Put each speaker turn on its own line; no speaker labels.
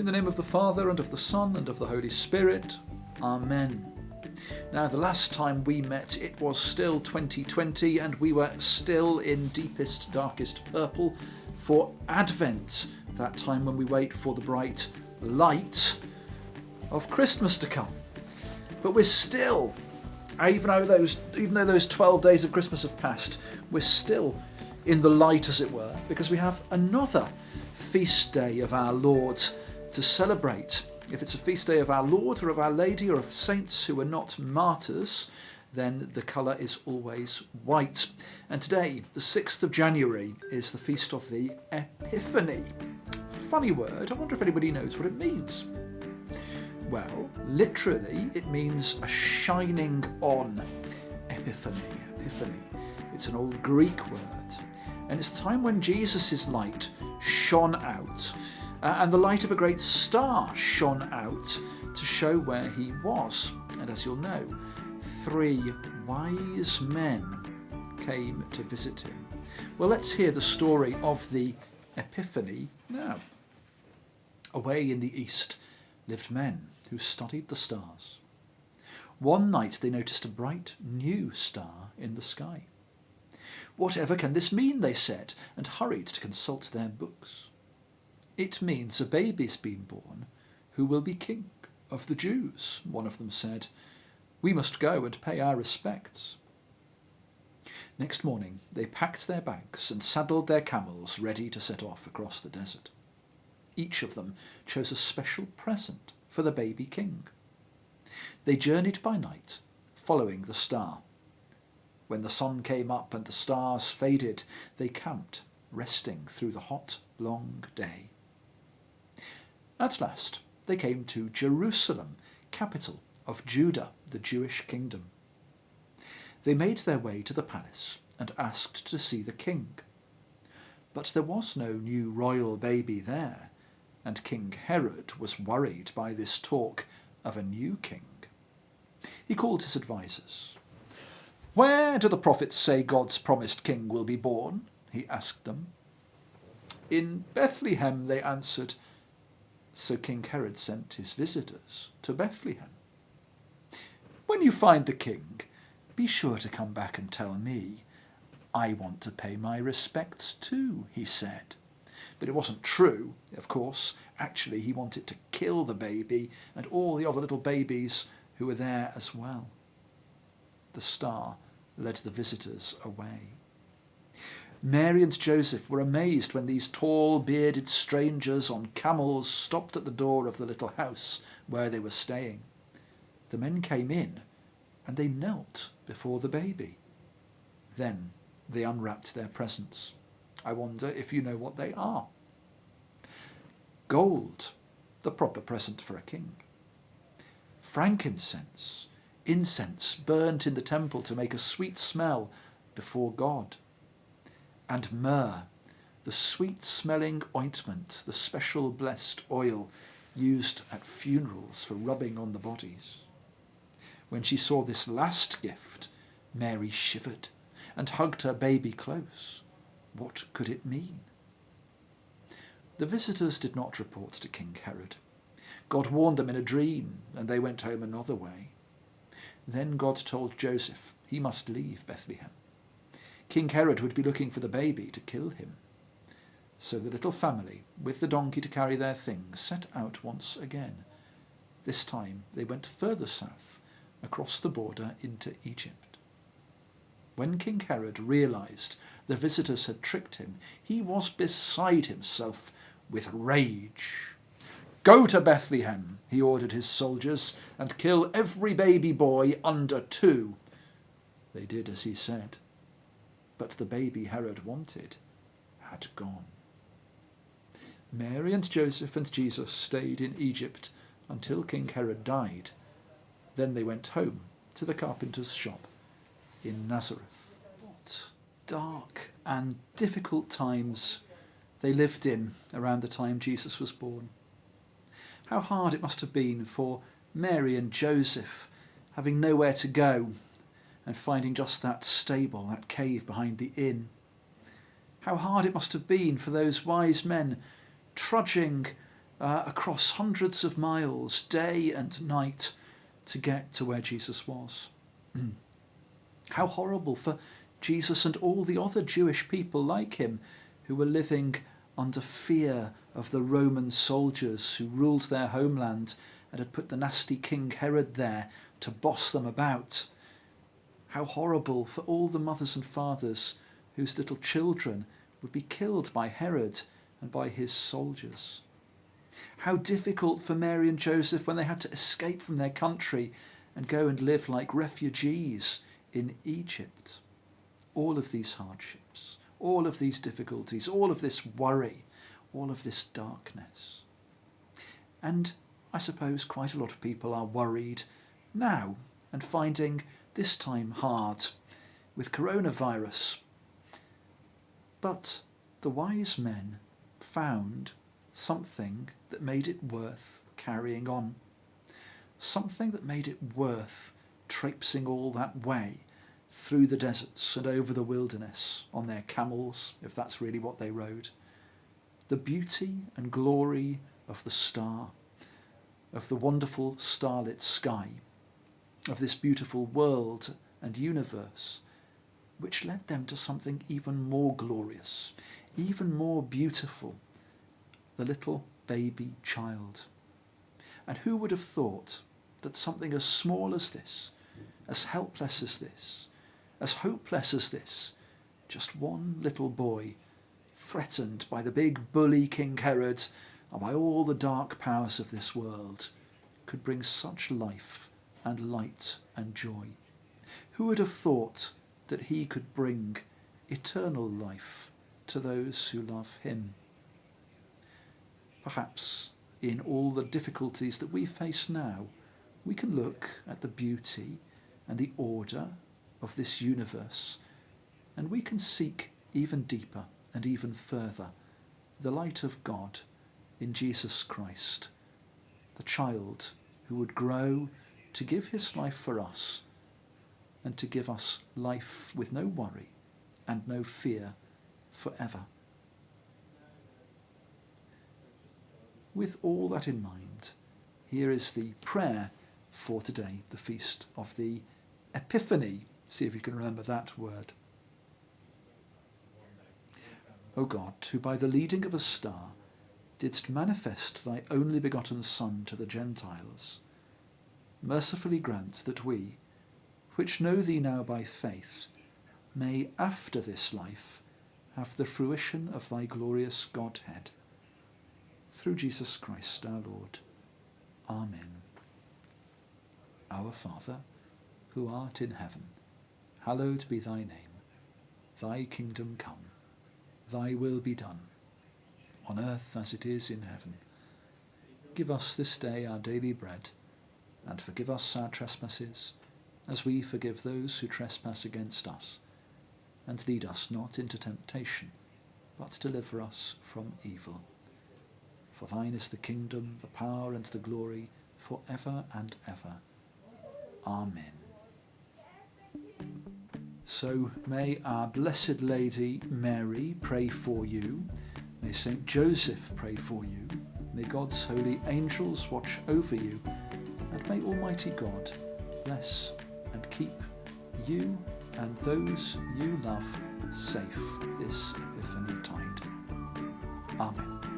In the name of the Father, and of the Son, and of the Holy Spirit. Amen. Now, the last time we met, it was still 2020, and we were still in deepest, darkest purple for Advent, that time when we wait for the bright light of Christmas to come. But we're still, even though those 12 days of Christmas have passed, we're still in the light, as it were, because we have another feast day of our Lord to celebrate. If it's a feast day of our Lord or of Our Lady or of saints who are not martyrs, then the colour is always white. And today, the 6th of January, is the feast of the Epiphany. Funny word, I wonder if anybody knows what it means. Well, literally, it means a shining on. Epiphany. It's an old Greek word. And it's the time when Jesus' light shone out. And the light of a great star shone out to show where he was. And as you'll know, 3 wise men came to visit him. Well, let's hear the story of the Epiphany now. Away in the east lived men who studied the stars. One night they noticed a bright new star in the sky. "Whatever can this mean?" they said, and hurried to consult their books. "It means a baby's been born who will be king of the Jews," one of them said. "We must go and pay our respects." Next morning they packed their bags and saddled their camels, ready to set off across the desert. Each of them chose a special present for the baby king. They journeyed by night, following the star. When the sun came up and the stars faded, they camped, resting through the hot, long day. At last they came to Jerusalem, capital of Judah, the Jewish kingdom. They made their way to the palace and asked to see the king. But there was no new royal baby there, and King Herod was worried by this talk of a new king. He called his advisers. "Where do the prophets say God's promised king will be born?" he asked them. "In Bethlehem," they answered. So King Herod sent his visitors to Bethlehem. "When you find the king, be sure to come back and tell me. I want to pay my respects too," he said. But it wasn't true, of course. Actually, he wanted to kill the baby and all the other little babies who were there as well. The star led the visitors away. Mary and Joseph were amazed when these tall, bearded strangers on camels stopped at the door of the little house where they were staying. The men came in and they knelt before the baby. Then they unwrapped their presents. I wonder if you know what they are. Gold, the proper present for a king. Frankincense, incense burnt in the temple to make a sweet smell before God. And myrrh, the sweet-smelling ointment, the special blessed oil used at funerals for rubbing on the bodies. When she saw this last gift, Mary shivered and hugged her baby close. What could it mean? The visitors did not report to King Herod. God warned them in a dream, and they went home another way. Then God told Joseph he must leave Bethlehem. King Herod would be looking for the baby to kill him. So the little family, with the donkey to carry their things, set out once again. This time they went further south, across the border into Egypt. When King Herod realized the visitors had tricked him, he was beside himself with rage. "Go to Bethlehem," he ordered his soldiers, "and kill every baby boy under 2. They did as he said. But the baby Herod wanted had gone. Mary and Joseph and Jesus stayed in Egypt until King Herod died. Then they went home to the carpenter's shop in Nazareth. What dark and difficult times they lived in around the time Jesus was born. How hard it must have been for Mary and Joseph, having nowhere to go and finding just that stable, that cave behind the inn. How hard it must have been for those wise men trudging across hundreds of miles, day and night, to get to where Jesus was. How horrible for Jesus and all the other Jewish people like him who were living under fear of the Roman soldiers who ruled their homeland and had put the nasty King Herod there to boss them about. How horrible for all the mothers and fathers whose little children would be killed by Herod and by his soldiers. How difficult for Mary and Joseph when they had to escape from their country and go and live like refugees in Egypt. All of these hardships, all of these difficulties, all of this worry, all of this darkness. And I suppose quite a lot of people are worried now and finding this time hard with coronavirus. But the wise men found something that made it worth carrying on. Something that made it worth traipsing all that way through the deserts and over the wilderness on their camels, if that's really what they rode. The beauty and glory of the star, of the wonderful starlit sky, of this beautiful world and universe, which led them to something even more glorious, even more beautiful, the little baby child. And who would have thought that something as small as this, as helpless as this, as hopeless as this, just one little boy, threatened by the big bully King Herod and by all the dark powers of this world, could bring such life and light and joy? Who would have thought that he could bring eternal life to those who love him? Perhaps in all the difficulties that we face now, we can look at the beauty and the order of this universe, and we can seek even deeper and even further the light of God in Jesus Christ, the child who would grow to give his life for us and to give us life with no worry and no fear forever. With all that in mind, here is the prayer for today, the feast of the Epiphany. See if you can remember that word. O God, who by the leading of a star didst manifest thy only begotten Son to the Gentiles, mercifully grant that we, which know thee now by faith, may after this life have the fruition of thy glorious Godhead. Through Jesus Christ our Lord. Amen. Our Father, who art in heaven, hallowed be thy name. Thy kingdom come, thy will be done, on earth as it is in heaven. Give us this day our daily bread, and forgive us our trespasses, as we forgive those who trespass against us. And lead us not into temptation, but deliver us from evil. For thine is the kingdom, the power, and the glory, for ever and ever. Amen. So may our Blessed Lady Mary pray for you. May Saint Joseph pray for you. May God's holy angels watch over you. And may Almighty God bless and keep you and those you love safe this Epiphany tide. Amen.